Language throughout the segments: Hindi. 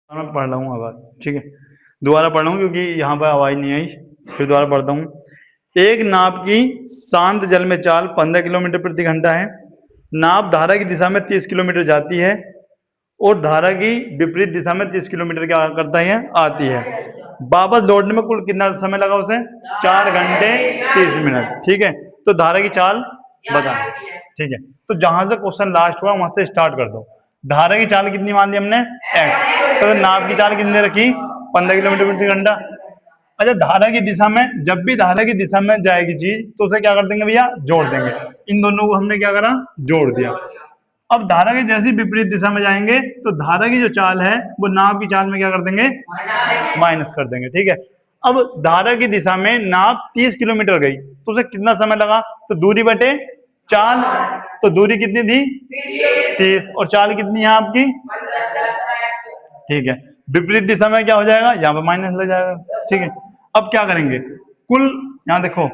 मैं पढ़ रहा हूँ आवाज, ठीक है। दोबारा पढ़ रहा हूँ क्योंकि यहाँ पर आवाज नहीं आई, फिर दोबारा पढ़ता हूँ। एक नाव की शांत जल में चाल 15 किलोमीटर प्रति घंटा है। नाव धारा की दिशा में 30 किलोमीटर जाती है और धारा की विपरीत दिशा में 30 किलोमीटर क्या करता है, आती है। वापस लौटने में कुल कितना समय लगा उसे? 4 घंटे 30 मिनट, ठीक है। तो धारा की चाल बता, ठीक है। तो जहां से क्वेश्चन लास्ट हुआ वहां से स्टार्ट कर दो। धारा की चाल कितनी मान ली हमने? x। तो नाव की चाल कितनी रखी? 15 किलोमीटर प्रति घंटा। अच्छा, धारा की दिशा में, जब भी धारा की दिशा में जाएगी चीज तो उसे क्या कर देंगे भैया? जोड़ देंगे। इन दोनों को हमने क्या करा? जोड़ दिया। अब धारा के जैसी विपरीत दिशा में जाएंगे तो धारा की जो चाल है वो नाव की चाल में क्या कर देंगे? माइनस कर देंगे, ठीक है। अब धारा की दिशा में नाव 30 किलोमीटर गई तो उसे कितना समय लगा? तो दूरी बटे चाल। तो दूरी कितनी थी? 30। और चाल कितनी है आपकी? ठीक है। विपरीत दिशा में क्या हो जाएगा? यहाँ पर माइनस लग जाएगा, ठीक है। अब क्या करेंगे? कुल, यहाँ देखो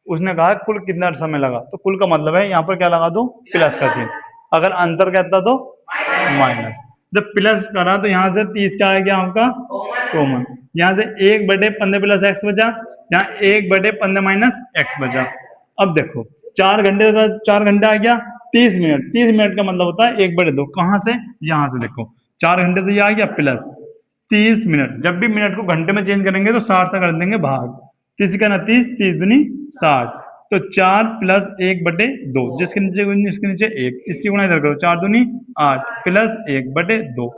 उसने कहा कुल कितना समय लगा, तो कुल का मतलब है यहाँ पर क्या लगा दो? प्लस का चिन्ह। अगर अंतर कहता तो माइनस। जब प्लस करा तो यहाँ से 30 क्या आ गया आपका? कॉमन। यहाँ से 1/15 प्लस एक्स बचा, यहाँ 1/15 माइनस एक्स बचा। अब देखो 4 घंटे का 4 घंटा आ गया 30 मिनट। 30 मिनट का मतलब होता है 1/2। कहाँ से? यहाँ से देखो 4 घंटे से ये आ गया प्लस 30 मिनट। जब भी मिनट को घंटे में चेंज करेंगे तो 60 से कर देंगे भाग। किसी का ना 30, 30 दूनी 60। तो 4 प्लस 1/2, जिसके नीचे इसके नीचे 1, इसकी गुणा इधर करो, 4 दूनी 8 प्लस 1/2,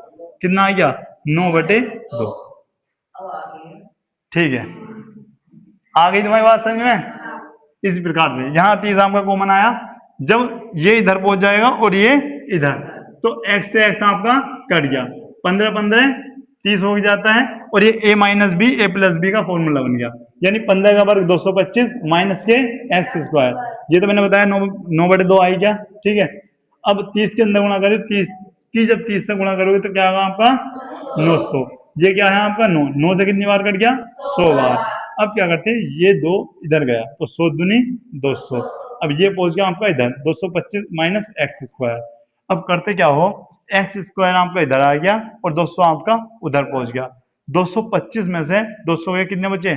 कितना आ गया? 9/2, ठीक है। आ गई तुम्हारी बात समझ में? इस प्रकार से यहाँ 30 आपका कॉमन आया। जब ये इधर पहुंच जाएगा और ये इधर, तो x से x आपका कट गया, 15 30 हो जाता है। और ये a minus b a plus b का फॉर्मूला बन गया, यानी 15 का वर्ग 225 माइनस के एक्स स्क्वायर। ये तो मैंने बताया 9/2 आई क्या, ठीक है। अब 30 के अंदर गुणा करें, 30 की जब 30 से गुणा करोगे तो क्या होगा आपका? 900। ये क्या है आपका? 9 से कितनी बार कट गया? 100 बार। अब क्या करते हैं, ये 2 इधर गया तो 100 दूनी 200। अब ये पहुंच गया आपका इधर 225 माइनस एक्स स्क्वायर। अब करते क्या हो, एक्स स्क्वायर आपका इधर आ गया और 200 आपका उधर पहुंच गया। 225 में से 200 के कितने बचे?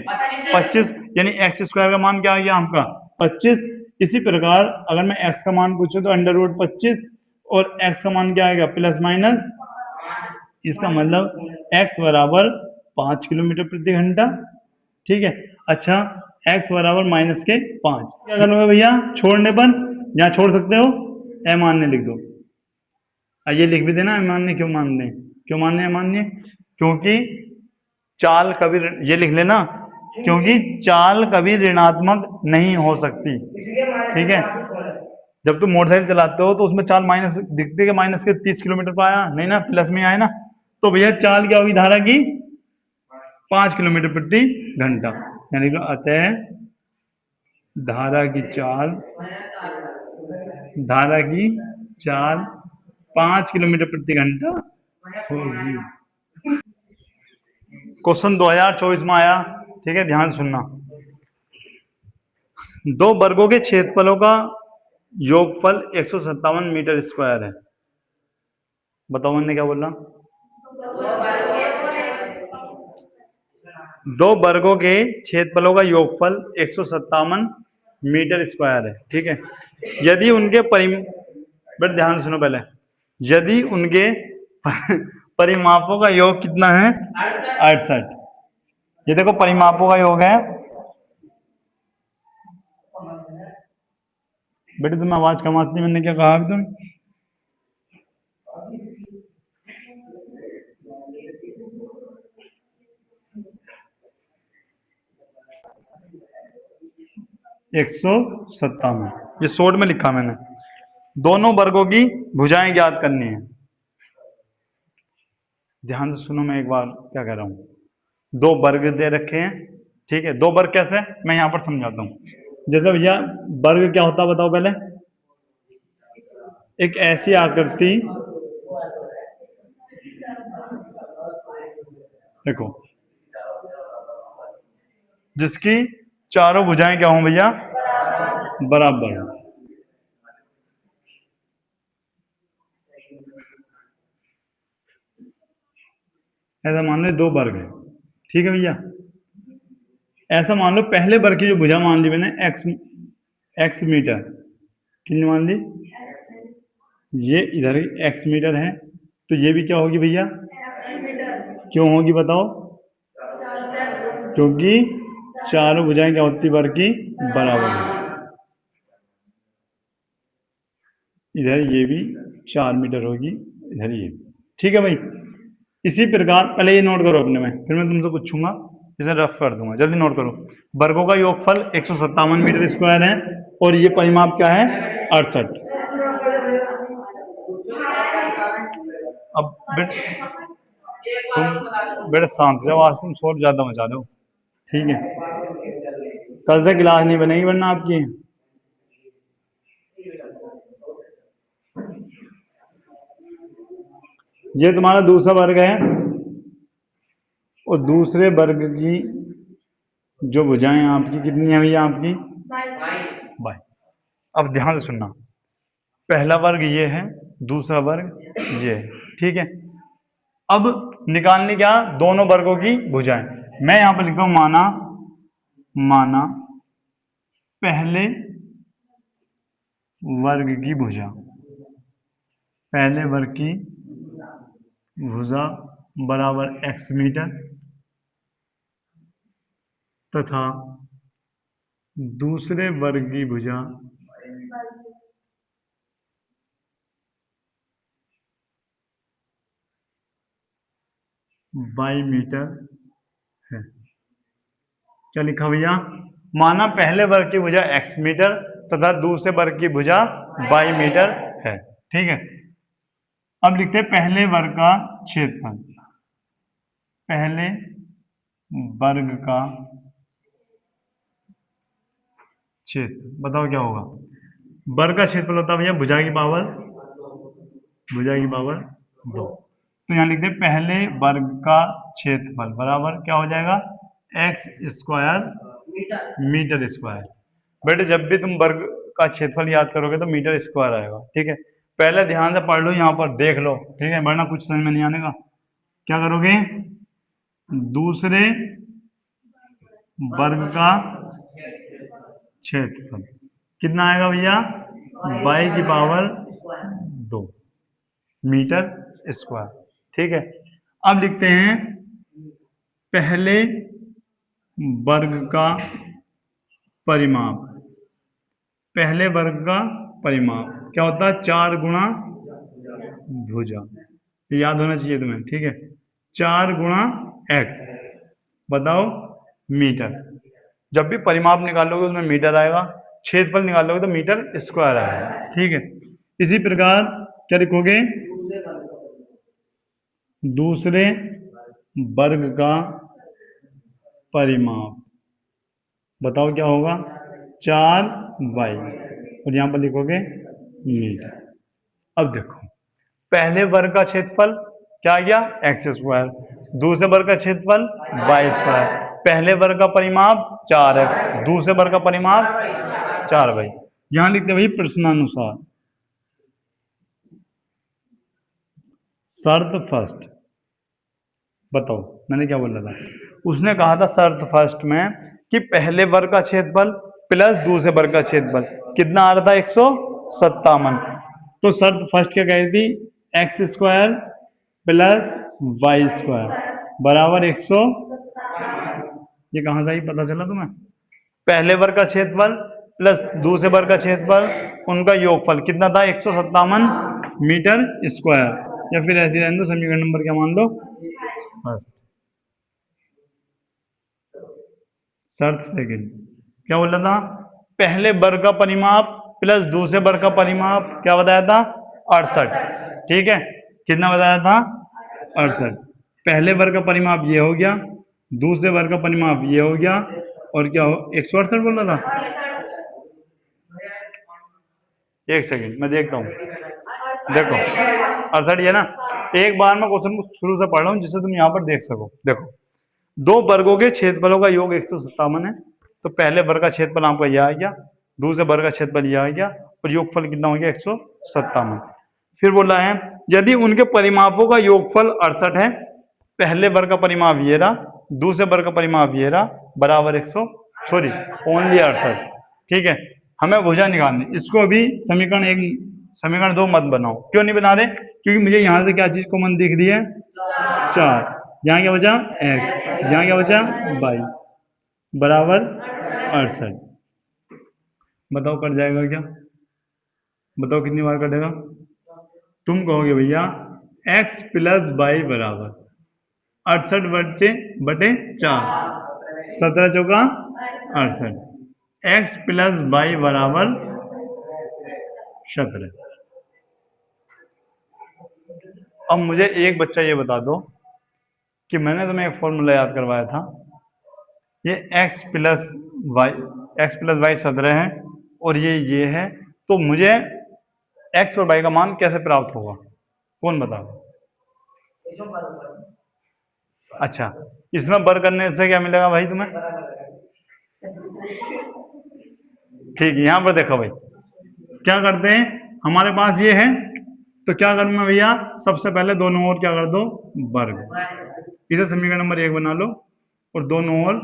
25, यानी एक्स स्क्वायर का मान क्या आ गया आपका? 25। इसी प्रकार अगर मैं एक्स का मान पूछूं तो √25 और एक्स का मान क्या आएगा? Plus minus. इसका मतलब एक्स बराबर 5 किलोमीटर प्रति घंटा, ठीक है। अच्छा, x बराबर माइनस के 5, क्या करोगे भैया? छोड़ने पर यहाँ छोड़ सकते हो, अमान्य लिख दो। ये लिख भी देना अमान्य क्यों मानने, क्यों मानने अमान्य? क्योंकि चाल कभी, ये लिख लेना, क्योंकि चाल कभी ऋणात्मक नहीं हो सकती, ठीक है। जब तुम मोटरसाइकिल चलाते हो तो उसमें चाल माइनस दिखती है, माइनस के 30 किलोमीटर पर आया नहीं ना, प्लस में आया ना। तो भैया चाल क्या होगी धारा की? 5 किलोमीटर प्रति घंटा, यानी कि अतः धारा की चाल, धारा की चाल 5 किलोमीटर प्रति घंटा होगी। क्वेश्चन 2024 में आया, ठीक है, ध्यान सुनना। 2 वर्गों के क्षेत्रफलों का योगफल 157 मीटर स्क्वायर है। बताओ मैंने क्या बोला? 2 वर्गों के क्षेत्रफलों का योगफल 157 मीटर स्क्वायर है, ठीक है। यदि उनके बट ध्यान सुनो पहले, यदि उनके परिमापों का योग कितना है? 68। ये देखो परिमापों का योग है। बेटे तुम आवाज कम आती है, मैंने क्या कहा तुम? एक 157, ये शॉर्ट में लिखा मैंने। दोनों वर्गों की भुजाएं ज्ञात करनी है। ध्यान से सुनो, मैं एक बार क्या कह रहा हूं। 2 वर्ग दे रखे हैं, ठीक है। 2 वर्ग कैसे, मैं यहां पर समझाता हूं। जैसे भैया वर्ग क्या होता है बताओ पहले? एक ऐसी आकृति, देखो, जिसकी चारों भुजाएं क्या हो भैया? बराबर। ऐसा मान लो 2 वर्ग है, ठीक है भैया। ऐसा मान लो पहले वर्ग की जो भुजा मान ली मैंने एक्स मीटर, कितनी मान ली, ये इधर एक्स मीटर है, तो ये भी क्या होगी भैया, क्यों होगी बताओ, क्योंकि चारों भुजाएं क्या होती वर्ग की बराबर है। इधर ये भी 4 मीटर होगी, इधर ये, ठीक है भाई। इसी प्रकार पहले ये नोट करो अपने में, फिर मैं तुमसे पूछूंगा, इसे रफ कर दूंगा, जल्दी नोट करो। वर्गों का योगफल 157 मीटर स्क्वायर है और ये परिमाप क्या है 68। अब तुम बेटा शांत जाओ, आज तुम शोर ज्यादा मचा रहे हो, ठीक है। कल से क्लास नहीं बनेगी वरना आपकी। ये तुम्हारा दूसरा वर्ग है और दूसरे वर्ग की जो भुजाएं आपकी कितनी है भैया, आपकी बाई। अब ध्यान से सुनना, पहला वर्ग ये है, दूसरा वर्ग ये है, ठीक है। अब निकालने क्या, दोनों वर्गों की भुजाएं। मैं यहां पर लिखता हूं माना पहले वर्ग की भुजा, पहले वर्ग की भुजा बराबर x मीटर तथा दूसरे वर्ग की भुजा y मीटर है। क्या लिखा भैया, माना पहले वर्ग की भुजा x मीटर तथा दूसरे वर्ग की भुजा y मीटर है, ठीक है। अब लिखते हैं पहले वर्ग का क्षेत्रफल, पहले वर्ग का क्षेत्र, बताओ क्या होगा। वर्ग का क्षेत्रफल होता है भैया भुजा की पावर 2। तो यहाँ लिखते हैं पहले वर्ग का क्षेत्रफल बराबर क्या हो जाएगा, एक्स स्क्वायर मीटर स्क्वायर। बेटे जब भी तुम वर्ग का क्षेत्रफल याद करोगे तो मीटर स्क्वायर आएगा, ठीक है। पहले ध्यान से पढ़ लो, यहाँ पर देख लो, ठीक है, वरना कुछ समझ में नहीं आने का। क्या करोगे, दूसरे वर्ग का क्षेत्रफल कितना आएगा भैया, y की पावर 2 मीटर स्क्वायर, ठीक है। अब लिखते हैं पहले वर्ग का परिमाप, पहले वर्ग का परिमाप क्या होता है, 4 गुणा भुजा, याद होना चाहिए तुम्हें, ठीक है। 4 गुणा x, बताओ मीटर। जब भी परिमाप निकालोगे उसमें मीटर आएगा, क्षेत्रफल निकालोगे तो मीटर स्क्वायर आएगा, ठीक है। इसी प्रकार क्या लिखोगे, दूसरे वर्ग का परिमाप, बताओ क्या होगा, 4y, और यहां पर लिखोगे मीटर। अब देखो पहले वर्ग का क्षेत्रफल क्या आ गया, एक्स स्क्वायर, दूसरे वर्ग का क्षेत्रफल y स्क्वायर, पहले वर्ग का परिमाप 4x, दूसरे वर्ग का परिमाप 4y। यहां लिखते भाई प्रश्नानुसार शर्त फर्स्ट, बताओ मैंने क्या बोला था, उसने कहा था शर्त फर्स्ट में कि पहले वर्ग का क्षेत्रफल प्लस दूसरे वर्ग का क्षेत्रफल कितना आ रहा था, 157। तो शर्त फर्स्ट क्या कह रही थी, x square plus y square बराबर 100, ये कहां से ही पता चला तुम्हें, पहले वर्ग का क्षेत्रफल प्लस दूसरे वर्ग का क्षेत्रफल, उनका योगफल कितना था, 157 मीटर स्क्वायर, या फिर ऐसे रहने दो, समीकरण नंबर क्या मान लो बस। शर्त सेकंड क्या बोला था, पहले वर्ग का परिमाप प्लस दूसरे वर्ग का परिमाप क्या बताया था, 68, ठीक है। कितना बताया था, 68। पहले वर्ग का परिमाप ये हो गया, दूसरे वर्ग का परिमाप ये हो गया, और क्या हो 168 बोल रहा था, एक सेकंड मैं देखता हूँ, देखो 68 है ना। एक बार मैं क्वेश्चन को शुरू से पढ़ रहा हूँ जिससे तुम यहाँ पर देख सको। देखो दो वर्गों के क्षेत्रफलों का योग 157 है, तो पहले वर्ग का क्षेत्रफल आपका यह आ गया, दूसरे वर्ग का क्षेत्रफल यह आ गया, और योगफल कितना हो गया 157। फिर बोला है यदि उनके परिमापों का योगफल 68 है, पहले वर्ग का परिमाप ये रहा, दूसरे वर्ग का परिमाप ये रहा, बराबर 100 सॉरी ओनली 68। ठीक है, हमें भुजा निकालनी। इसको अभी समीकरण 2 मत बनाओ। क्यों नहीं बना रहे? क्योंकि मुझे यहाँ से क्या चीज कॉमन दिख रही है, 4। यहाँ क्या बचा, x, यहाँ क्या बचा, y, बराबर 68। बताओ कट जाएगा क्या? बताओ कितनी बार कटेगा? तुम कहोगे भैया x प्लस वाई बराबर 68/4, 17 चौका 68, x प्लस वाई बराबर 17। अब मुझे एक बच्चा ये बता दो कि मैंने तुम्हें एक फॉर्मूला याद करवाया था, ये x प्लस वाई 17 है और ये है, तो मुझे x और y का मान कैसे प्राप्त होगा? कौन बताओ? अच्छा, इसमें वर्ग करने से क्या मिलेगा भाई तुम्हें? ठीक है, यहां पर देखो भाई क्या करते हैं, हमारे पास ये है, तो क्या करूं मैं भैया, सबसे पहले दोनों ओर क्या कर दो, वर्ग। इसे समीकरण नंबर 1 बना लो और दोनों ओर,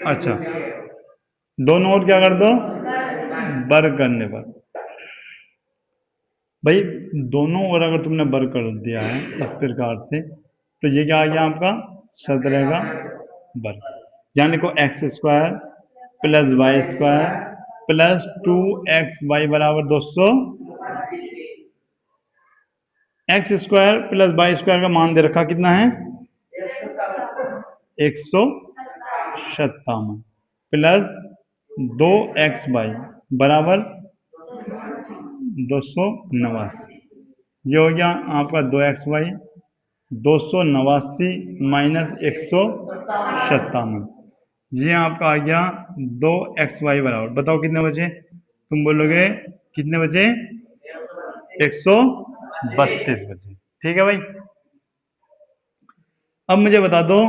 अच्छा दोनों ओर क्या कर दो, वर्ग करने पर भाई दोनों ओर अगर तुमने वर्ग कर दिया है इस प्रकार से, तो ये क्या आ गया आपका 17 का वर्ग। यानी को x² plus y² plus 2xy बराबर 200। x² प्लस y² का मान दे रखा कितना है, 157 प्लस 2xy बराबर 289। ये हो गया आपका 2xy, 289 माइनस 157, ये आपका आ गया 2xy बराबर, बताओ कितने बचे? तुम बोलोगे कितने बचे, 132 बचे। ठीक है भाई, अब मुझे बता दो,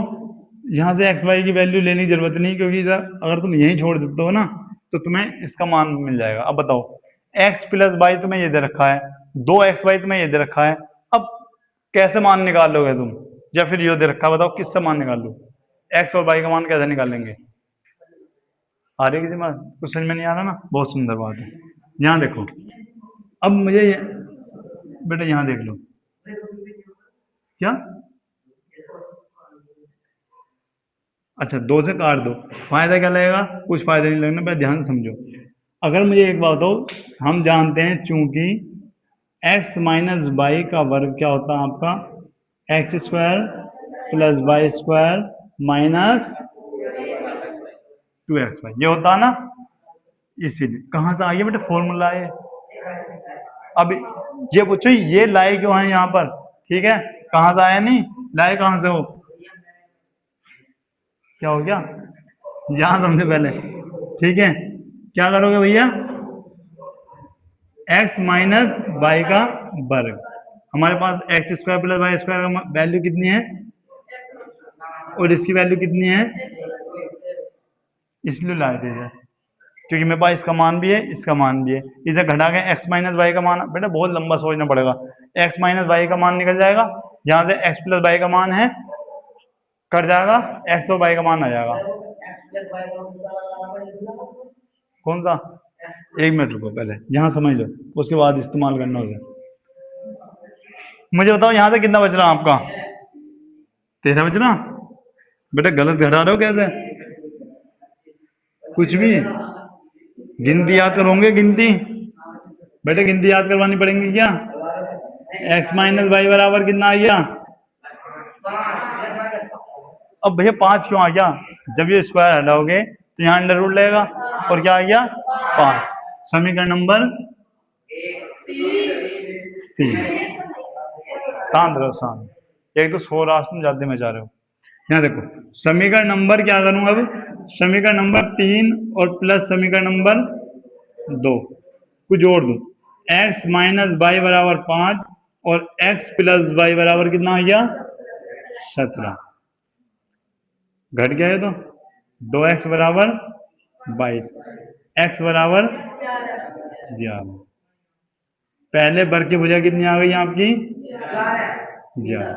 यहां से एक्स वाई की वैल्यू लेने की जरूरत नहीं, क्योंकि अगर तुम यहीं छोड़ देते हो ना तो तुम्हें इसका मान मिल जाएगा। अब बताओ x प्लस वाई तुम्हें ये दे रखा है, 2xy तुम्हें ये दे रखा है, अब कैसे मान निकालोगे तुम? या फिर ये दे रखा है, बताओ किससे मान निकाल लो? x और y का मान कैसे निकालेंगे? आ रही किसी बात? कुछ समझ में नहीं आ रहा ना? बहुत सुंदर बात है, यहाँ देखो। अब मुझे बेटा यहाँ देख लो, क्या अच्छा 2 से काट दो, फायदा क्या लगेगा? कुछ फायदा नहीं लगना, पहले ध्यान से समझो। अगर मुझे एक बात हो, हम जानते हैं चूंकि x माइनस वाई का वर्ग क्या होता है आपका, x² plus y² minus 2xy, ये होता है ना। इसीलिए कहाँ से आ गया बेटा फॉर्मूला है। अब ये पूछो ये लाए क्यों है यहाँ पर? ठीक है, कहाँ से आया? नहीं लाए कहाँ से हो? क्या हो गया, यहां समझे पहले। ठीक है, क्या करोगे भैया, x माइनस वाई का वर्ग, हमारे पास x² प्लस y² का वैल्यू कितनी है और इसकी वैल्यू कितनी है, इसलिए लाए थे क्योंकि मेरे पास इसका मान भी है इसका मान भी है। इसे घटा के x माइनस वाई का मान, बेटा बहुत लंबा सोचना पड़ेगा, x माइनस वाई का मान निकल जाएगा, यहाँ से x प्लस वाई का मान है कट जाएगा, x और y का मान आ जाएगा। कौन सा? एक मिनट रुको, पहले यहां समझ लो उसके बाद इस्तेमाल करना होगा। मुझे बताओ यहां से कितना बच रहा आपका? 13 बच रहा। बेटा गलत घटा रहे हो कैसे? कुछ भी गिनती याद करोगे, गिनती बेटे गिनती याद करवानी पड़ेगी क्या? x माइनस वाई बराबर कितना आ गया? अब भैया 5 क्यों आ गया? जब ये स्क्वायर हटाओगे तो यहाँ अंडर रूट लगेगा और क्या आ गया 5। समीकरण नंबर 3। शांत रहो शांत, एक तो शोर आज तुम ज्यादा में जा रहे हो। यहाँ देखो समीकरण नंबर क्या करूंगा अब, समीकरण नंबर 3 और प्लस समीकरण नंबर 2 को जोड़ दो, x माइनस वाई बराबर 5 और x प्लस वाई बराबर कितना आ गया 17। घट गया है तो 2x बराबर 22, x बराबर 11। पहले वर्ग की भुजा कितनी आ गई आपकी? 11।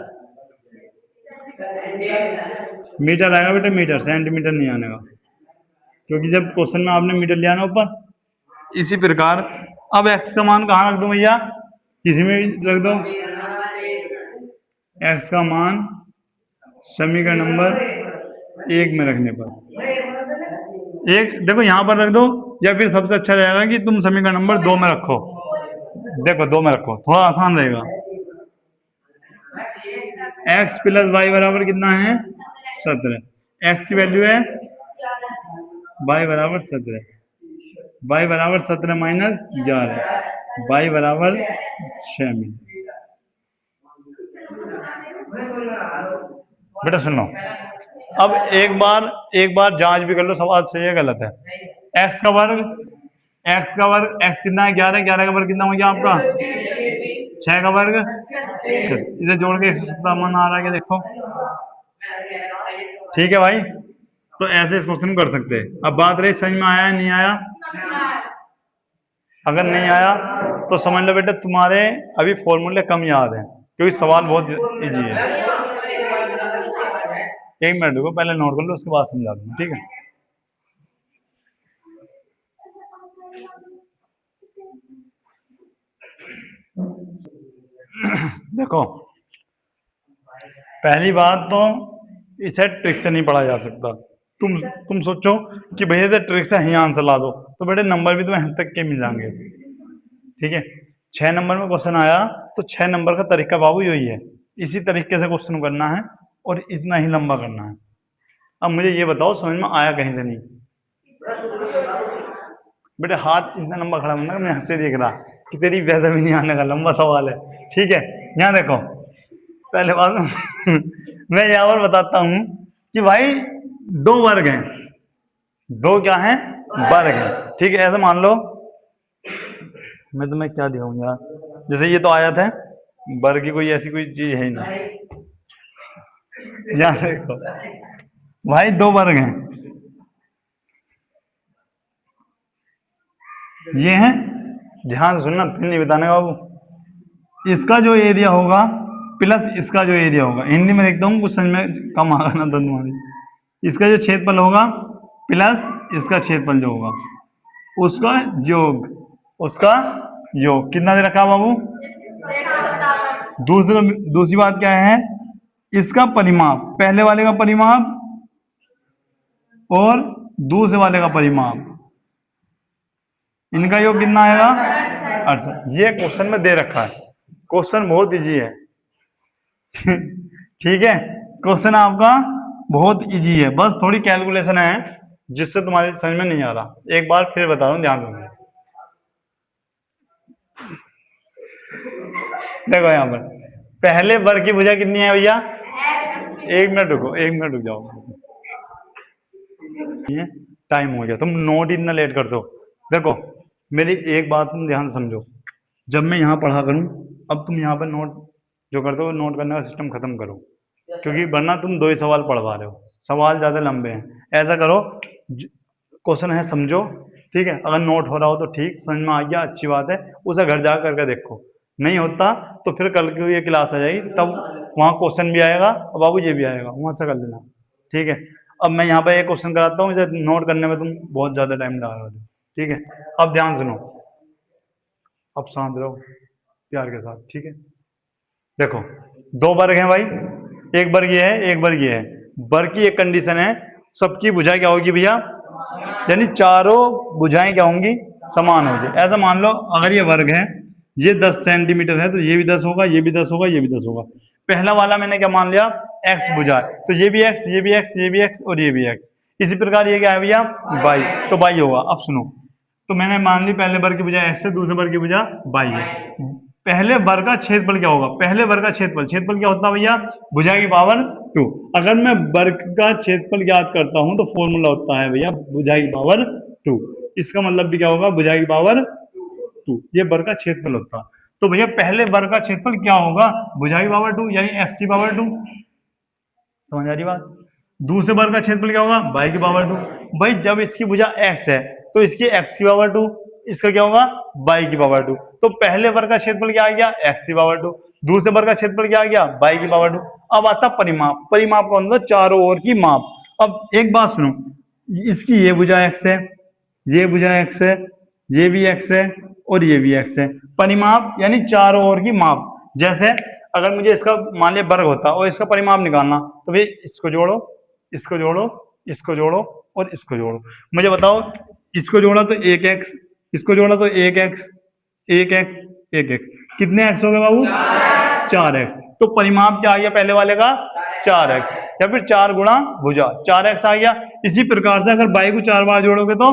मीटर आएगा बेटा, मीटर, सेंटीमीटर नहीं आने का, क्योंकि जब क्वेश्चन में आपने मीटर लिया ना ऊपर। इसी प्रकार अब x का मान कहाँ रख दो भैया? किसी में भी रख दो। x का मान समीकरण नंबर 1 में रखने पर, एक देखो यहाँ पर रख दो, या फिर सबसे अच्छा रहेगा कि तुम समीकरण नंबर 2 में रखो। देखो 2 में रखो, थोड़ा आसान रहेगा। x प्लस वाई बराबर कितना है? 17। x की वैल्यू है, y बराबर 17, y बराबर 17 माइनस 11, y बराबर 6 में। बेटा सुन लो, अब एक बार जांच भी कर लो, सवाल सही है गलत है। x का वर्ग x कितना है? 11। 11 का वर्ग कितना हो गया आपका? 6 का वर्ग। इसे जोड़ के 170 मान आ रहा है, क्या देखो। ठीक है भाई, तो ऐसे इस क्वेश्चन कर सकते हैं। अब बात रही समझ में आया है नहीं आया? अगर नहीं आया तो समझ लो बेटा तुम्हारे अभी फॉर्मूले कम याद है, क्योंकि सवाल बहुत इजी है। 1 मिनट रुको, पहले नोट कर लो, उसके बाद समझा दूंगा, ठीक है। देखो पहली बात तो इसे ट्रिक से नहीं पढ़ा जा सकता। तुम सोचो कि भैया से ट्रिक से ही आंसर ला दो, तो बेटे नंबर भी तुम्हें यहाँ तक के मिल जाएंगे, ठीक है। 6 नंबर में क्वेश्चन आया तो 6 नंबर का तरीका बाबू यही है, इसी तरीके से क्वेश्चन करना है और इतना ही लंबा करना है। अब मुझे ये बताओ समझ में आया कहीं से नहीं? बेटे हाथ इतना लंबा खड़ा होना, मैं हंसे देख रहा कि तेरी वैसे भी नहीं आने का, लंबा सवाल है, ठीक है। यहाँ देखो पहले बात मैं यहाँ पर बताता हूँ कि भाई 2 वर्ग हैं, 2 क्या हैं? वर्ग हैं, ठीक है। ऐसे मान लो, मैं तुम्हें क्या दिखाऊं यार, जैसे ये तो आयत है, वर्ग की कोई ऐसी कोई चीज है ही नहीं। यहाँ देखो भाई 2 वर्ग हैं, ये हैं, ध्यान से सुनना, फिर नहीं बताने का बाबू। इसका जो एरिया होगा प्लस इसका जो एरिया होगा, हिंदी में देखता हूँ कुछ समझ में कम आगा ना तो तुम्हारी। इसका जो क्षेत्रफल होगा प्लस इसका क्षेत्रफल जो होगा, उसका योग कितना दे रखा बाबू? दूसरी बात क्या है? इसका परिमाप, पहले वाले का परिमाप और दूसरे वाले का परिमाप, इनका योग कितना आएगा? 68। ये क्वेश्चन में दे रखा है, क्वेश्चन बहुत इजी है ठीक है, क्वेश्चन आपका बहुत इजी है, बस थोड़ी कैलकुलेशन है जिससे तुम्हारी समझ में नहीं आ रहा। एक बार फिर बता दूं, ध्यान दो। देखो यहाँ पर पहले वर्ग की भुजा कितनी है भैया? 1 मिनट रुको, 1 मिनट रुक जाओ, टाइम हो गया, तुम नोट इतना लेट कर दो। देखो मेरी एक बात तुम ध्यान समझो, जब मैं यहाँ पढ़ा करूँ, अब तुम यहाँ पर नोट जो करते हो, नोट करने का सिस्टम खत्म करो, क्योंकि वरना तुम 2 ही सवाल पढ़वा रहे हो, सवाल ज़्यादा लंबे हैं। ऐसा करो, क्वेश्चन है समझो, ठीक है। अगर नोट हो रहा हो तो ठीक, समझ में आ गया अच्छी बात है, उसे घर जा करके देखो। नहीं होता तो फिर कल की ये क्लास आ जाएगी, तब वहाँ क्वेश्चन भी आएगा और बाबू ये भी आएगा, वहाँ से कर लेना, ठीक है। अब मैं यहाँ पे एक क्वेश्चन कराता हूँ, इसे नोट करने में तुम बहुत ज़्यादा टाइम लगा रहे हो, ठीक है। अब ध्यान सुनो, अब शांत रहो प्यार के साथ, ठीक है। देखो 2 वर्ग हैं भाई, एक वर्ग ये है, एक वर्ग ये है। वर्ग की एक कंडीशन है, सबकी भुजा क्या होगी भैया? यानी चारों भुजाएं क्या होंगी? समान होगी। ऐसा मान लो अगर ये वर्ग है, ये 10 सेंटीमीटर है, तो ये भी 10 होगा, ये भी 10 होगा, ये भी 10 होगा। पहला वाला मैंने क्या मान लिया? x भुजा, तो ये भी x, ये भी x, ये भी x और ये भी x। इसी प्रकार ये क्या है भैया? y, तो y होगा। अब सुनो, तो मैंने मान ली पहले वर्ग की भुजा x है, दूसरे वर्ग की भुजा y है। पहले वर्ग का क्षेत्रफल क्या होगा? पहले वर्ग का क्षेत्रफल क्या होता है भैया? भुजा की पावर 2। अगर मैं वर्ग का क्षेत्रफल ज्ञात करता हूं तो फॉर्मूला होता है भैया भुजा की पावर 2। इसका मतलब भी क्या होगा? भुजा की पावर 2, ये वर्ग का क्षेत्रफल होता है। तो भैया पहले वर्ग का क्षेत्रफल क्या होगा? भुजा की पावर 2 यानी x की पावर 2। समझ आ रही बात? दूसरे वर्ग का क्षेत्रफल क्या होगा? y की पावर 2। भाई जब इसकी भुजा x है तो इसकी x की पावर 2, इसका क्या होगा बाई की पावर 2। तो पहले वर्ग का क्षेत्रफल क्या आ गया एक्स की पावर 2, दूसरे वर्ग का क्षेत्रफल क्या आ गया बाई की पावर 2। अब आता परिमाप, परिमाप का मतलब चारों ओर की माप। अब एक बात सुनो, इसकी ये भुजा एक्स है, ये भुजा एक्स है, ये भी एक्स है और ये भी एक्स है। परिमाप यानी चारों ओर की माप। जैसे अगर मुझे इसका मान लिया वर्ग होता और इसका परिमाप निकालना, तो भाई इसको जोड़ो, इसको जोड़ो, इसको जोड़ो और इसको जोड़ो। मुझे बताओ, इसको जोड़ा तो एक एक्स, इसको जोड़ा तो एक एक्स, एक एक्स, एक एक्स, कितने एक्स हो गए बाबू 4x। तो परिमाप क्या आ गया पहले वाले का 4x, या फिर 4 गुणा भुजा 4x आ गया। इसी प्रकार से अगर y को 4 बार जोड़ोगे तो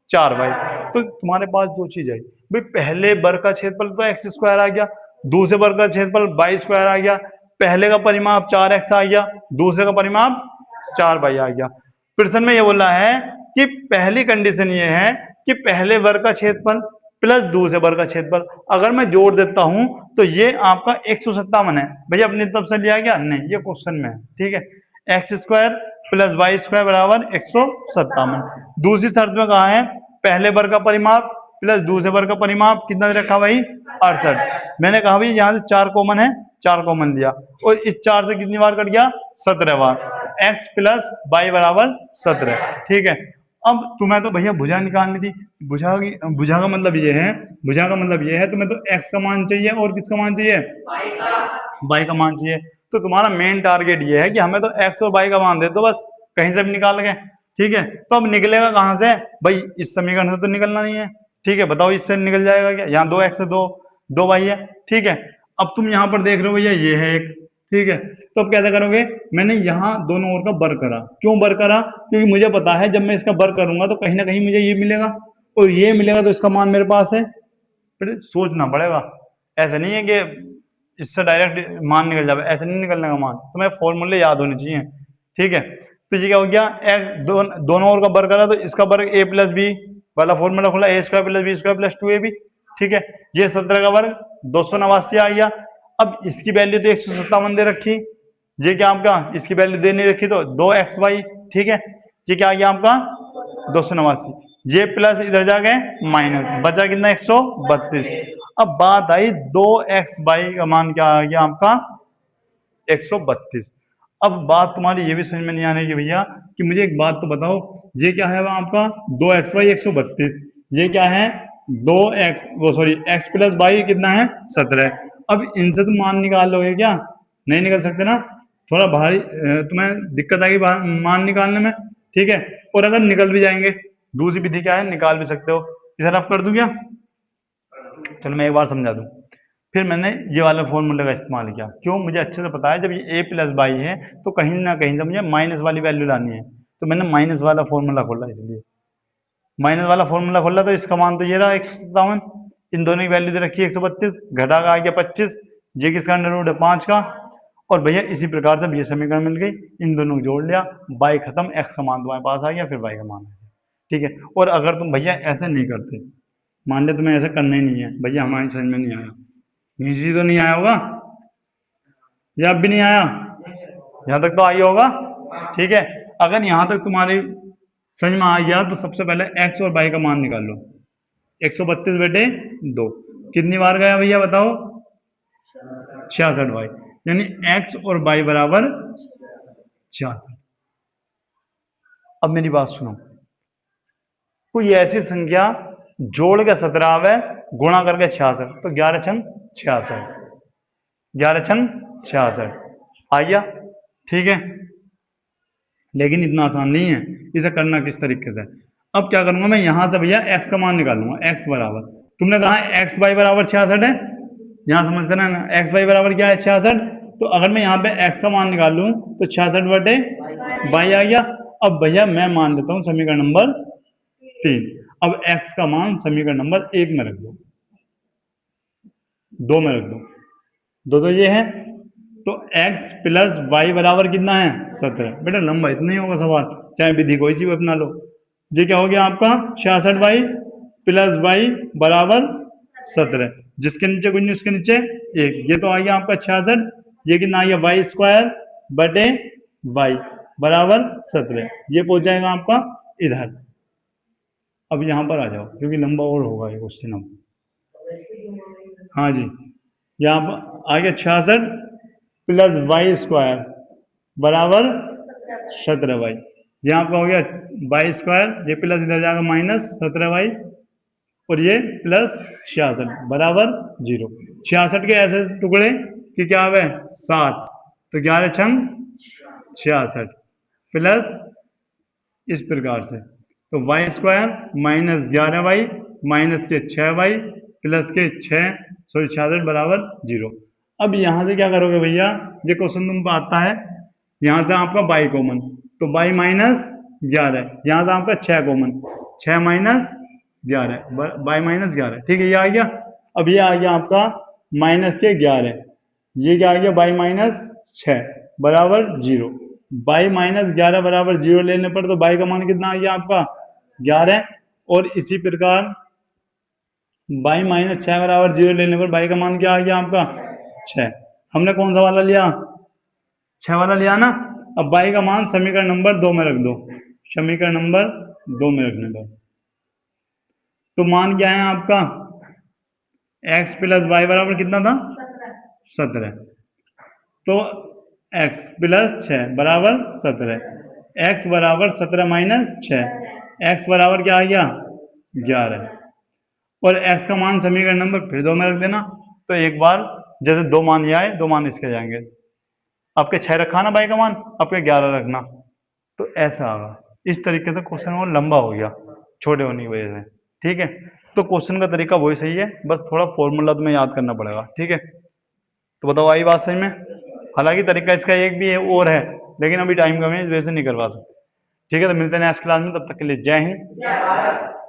4y। तो तुम्हारे पास दो चीज है भाई, पहले वर्ग का क्षेत्रफल तो एक्स स्क्वायर आ गया, दूसरे वर्ग का क्षेत्रफल वाई स्क्वायर आ गया। पहले का परिमाप 4x आ गया, दूसरे का परिमाप 4y आ गया। प्रश्न में ये बोला है कि पहली कंडीशन ये है कि पहले वर्ग का क्षेत्रफल प्लस दूसरे वर्ग का क्षेत्रफल अगर मैं जोड़ देता हूं तो ये आपका 157 है। भैया अपनी तरफ से लिया गया नहीं, ये क्वेश्चन में है, ठीक है। X square plus y square बराबर 157। दूसरी शर्त में कहा है पहले वर्ग का परिमाप प्लस दूसरे वर्ग का परिमाप कितना रखा भाई 68। मैंने कहा भाई यहाँ से 4 कॉमन है, 4 कॉमन दिया और इस 4 से कितनी बार कट गया 17 बार। x प्लस वाई बराबर 17, ठीक है। अब तुम्हें तो भैया भुजा निकालनी थी, भुजा का मतलब ये है, भुजा का मतलब ये है तुम्हें तो x का मान चाहिए और किसका मान चाहिए y का मान चाहिए। तो तुम्हारा मेन टारगेट ये है कि हमें तो x और y का मान दे दो बस, कहीं से भी निकाल के, ठीक है। तो अब निकलेगा कहां से भाई, इस समीकरण से तो निकलना नहीं है, ठीक है। बताओ इससे निकल जाएगा क्या, यहाँ 2x है, 2y है, ठीक है। अब तुम यहाँ पर देख रहे हो भैया ये है एक, ठीक है। तो अब कैसे करोगे, मैंने यहाँ दोनों ओर का वर्ग करा। क्यों वर्ग करा, क्योंकि मुझे पता है जब मैं इसका वर्ग करूंगा तो कहीं ना कहीं मुझे ये मिलेगा और ये मिलेगा, तो इसका मान मेरे पास है। फिर सोचना पड़ेगा, ऐसा नहीं है कि इससे डायरेक्ट मान निकल जाए, ऐसे नहीं निकलने का मान, तुम्हें फॉर्मूले याद होने चाहिए, ठीक है। तो ये क्या हो गया, दोनों ओर का वर्ग करा तो इसका वर्ग a प्लस बी वाला फॉर्मूला खुला, a square plus b square plus 2ab, ठीक है। ये 17 का वर्ग 289 आ गया। अब इसकी वैल्यू तो 157 दे रखी, ये क्या आपका इसकी वैल्यू दे नहीं रखी तो 2xy, ठीक है। ये क्या आ गया आपका 289, ये प्लस इधर जा गए माइनस, बचा कितना 132। अब बात आई 2xy का मान क्या आ गया आपका 132। अब बात तुम्हारी ये भी समझ में नहीं आने की भैया कि मुझे एक बात तो बताओ, ये क्या है आपका 2xy 132, ये क्या है 2x वो सॉरी x प्लस वाई कितना है 17। अब इनसे तुम मान निकाल लोगे क्या, नहीं निकल सकते ना, थोड़ा भारी तुम्हें दिक्कत आएगी मान निकालने में, ठीक है। और अगर निकल भी जाएंगे दूसरी विधि क्या है, निकाल भी सकते हो। इसे रफ कर दूं क्या, चलो मैं एक बार समझा दूं। फिर मैंने ये वाला फॉर्मूले का इस्तेमाल किया, क्यों, मुझे अच्छे से पता है जब ये a प्लस वाई है तो कहीं ना कहीं से मुझे माइनस वाली वैल्यू लानी है, तो मैंने माइनस वाला फॉर्मूला खोला, इसलिए माइनस वाला फॉर्मूला खोला। तो इसका मान तो ये रहा 157, इन दोनों की वैल्यू दे रखी है 132, घटा का आ गया 25, ये किसका अंडर रूट है 5 का। और भैया इसी प्रकार से ये समीकरण मिल गई, इन दोनों को जोड़ लिया, y खत्म, x का मान तुम्हारे पास आ गया, फिर y का मान आ गया, ठीक है। और अगर तुम भैया ऐसे नहीं करते, मान ले तुम्हें ऐसे करना ही नहीं है, भैया हमारी समझ में नहीं आया, इजी तो नहीं आया होगा या अब भी नहीं आया, यहाँ तक तो आई होगा, ठीक है। अगर यहाँ तक तुम्हारी समझ में आ गया तो सबसे पहले x और y का मान निकाल लो। 132 बटे 2 कितनी बार गया भैया बताओ 66y, यानी x और y बराबर 66। अब मेरी बात सुनो, कोई ऐसी संख्या जोड़ के 17 आवे गुणा करके 66, तो 11 छन 66, 11 छन 66 आ गया, ठीक है। लेकिन इतना आसान नहीं है, इसे करना किस तरीके से। अब क्या करूंगा मैं, यहां से भैया x का मान निकालूंगा, x बराबर, तुमने कहा x y बराबर 66 है, यहां समझ देना ना, x y बराबर क्या है 66। तो अगर मैं यहाँ पे x का मान निकाल लूं तो 66 बटे y आ गया। अब भैया मैं मान लेता हूँ समीकरण नंबर 3। अब x का मान समीकरण नंबर 1 में रख दो, 2 में रख दो, 2 तो ये है, तो x प्लस वाई बराबर कितना है 17। बेटा लंबा इतना ही होगा सवाल, चाहे विधि कोई सी भी अपना लो। ये क्या हो गया आपका 66y प्लस वाई बराबर 17, जिसके नीचे कुछ नहीं उसके नीचे 1, ये तो आ गया आपका 66, ये कितना आ गया वाई स्क्वायर बटे वाई बराबर 17, ये पहुंच जाएगा आपका इधर। अब यहाँ पर आ जाओ क्योंकि लंबा और होगा ये क्वेश्चन अब। हाँ जी, यहाँ पर आ गया 66 प्लस वाई स्क्वायर बराबर 17y। यहाँ पर हो गया वाई स्क्वायर, ये प्लस इधर जाएगा माइनस 17y और ये प्लस 66 बराबर 0। 66 के ऐसे टुकड़े कि क्या है 7, तो 11 छंग 66 प्लस इस प्रकार से, तो Y square minus 11y minus के 6y प्लस के 66 बराबर 0। अब यहाँ से क्या करोगे भैया, ये क्वेश्चन तुम पर आता है, यहाँ से आपका y कॉमन, तो y माइनस 11, यहाँ से आपका 6 कॉमन, 6 माइनस 11 y माइनस 11, ठीक है ये आ गया। अब ये आ गया आपका माइनस के 11, ये क्या आ गया y माइनस 6 बराबर 0। y माइनस 11 बराबर 0 लेने पर तो y का मान कितना आ गया आपका 11, और इसी प्रकार y माइनस 6 बराबर 0 लेने पर y का मान क्या आ गया आपका 6। हमने कौन सा वाला लिया, 6 वाला लिया ना। अब y का मान समीकरण नंबर 2 में रख दो, समीकरण नंबर 2 में रखने दो, तो मान क्या है आपका x प्लस वाई बराबर कितना था 17, तो x प्लस 6 बराबर 17, x बराबर 17 माइनस 6, x बराबर क्या आ गया 11, और x का मान समीकरण नंबर फिर 2 में रख देना। तो एक बार जैसे 2 मान ये आए, 2 मान इसके जाएंगे, आपके 6 रखा ना y का मान, आपके 11 रखना, तो ऐसा आगा। इस तरीके से क्वेश्चन वो लंबा हो गया छोटे होने की वजह से, ठीक है। तो क्वेश्चन का तरीका वही सही है, बस थोड़ा फॉर्मूला तुम्हें याद करना पड़ेगा, ठीक है। तो बताओ आई बात सही में। हालांकि तरीका इसका एक भी है और है, लेकिन अभी टाइम कम है, इस वजह से नहीं करवा सकते, ठीक है। तो मिलते हैं नेक्स्ट क्लास में, तब तक के लिए जय हिंद।